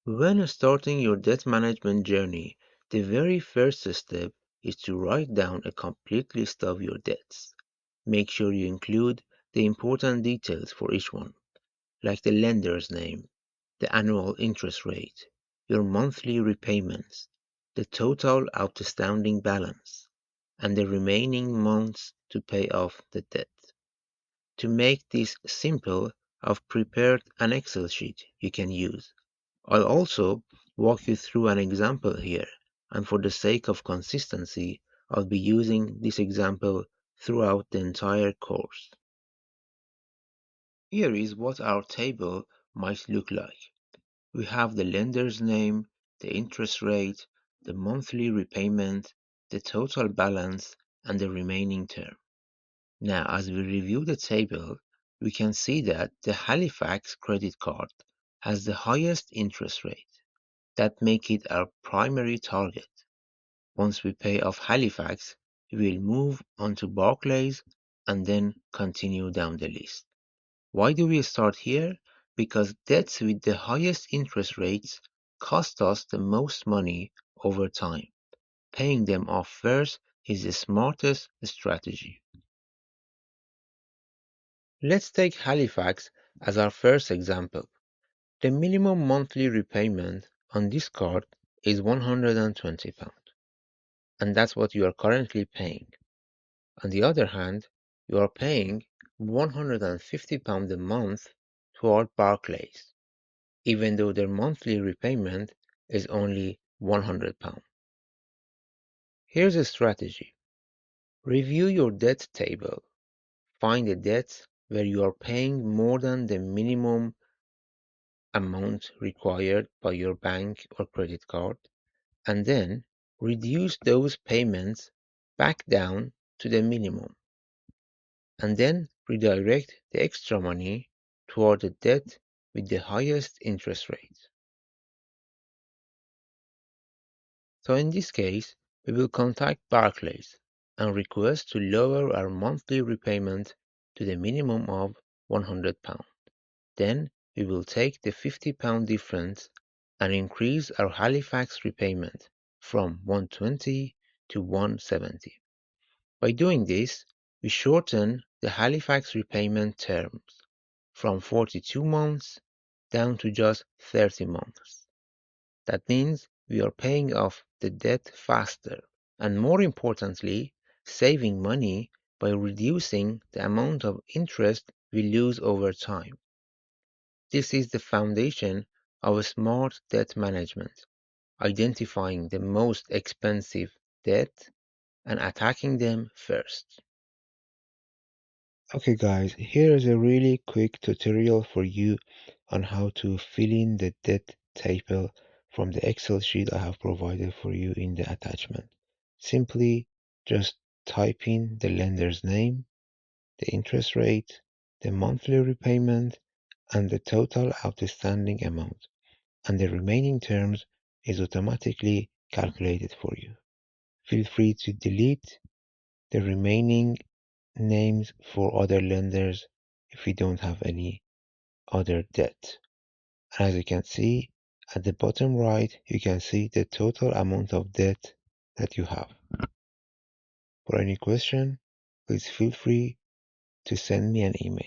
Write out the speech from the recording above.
When starting your debt management journey, the very first step is to write down a complete list of your debts. Make sure you include the important details for each one, like the lender's name, the annual interest rate, your monthly repayments, the total outstanding balance, and the remaining months to pay off the debt. To make this simple, I've prepared an Excel sheet you can use. I'll also walk you through an example here, and for the sake of consistency, I'll be using this example throughout the entire course. Here is what our table might look like. We have the lender's name, the interest rate, the monthly repayment, the total balance, and the remaining term. Now, as we review the table, we can see that the Halifax credit card has the highest interest rate. That make it our primary target. Once we pay off Halifax, we will move on to Barclays and then continue down the list. Why do we start here? Because debts with the highest interest rates cost us the most money over time. Paying them off first is the smartest strategy. Let's take Halifax as our first example. The minimum monthly repayment on this card is £120, and that's what you are currently paying. On the other hand, you are paying £150 a month toward Barclays, even though their monthly repayment is only £100. Here's a strategy. Review your debt table. Find the debts where you are paying more than the minimum amount required by your bank or credit card, and then reduce those payments back down to the minimum, and then redirect the extra money toward the debt with the highest interest rate. So in this case, we will contact Barclays and request to lower our monthly repayment to the minimum of £100. Then we will take the £50 difference and increase our Halifax repayment from 120 to 170. By doing this, we shorten the Halifax repayment terms from 42 months down to just 30 months. That means we are paying off the debt faster and, more importantly, saving money by reducing the amount of interest we lose over time. This is the foundation of smart debt management, identifying the most expensive debt and attacking them first. Okay guys, here is a really quick tutorial for you on how to fill in the debt table from the Excel sheet I have provided for you in the attachment. Simply just type in the lender's name, the interest rate, the monthly repayment, and the total outstanding amount, and the remaining terms is automatically calculated for you. Feel free to delete the remaining names for other lenders if you don't have any other debt. And as you can see, at the bottom right, you can see the total amount of debt that you have. For any question, please feel free to send me an email.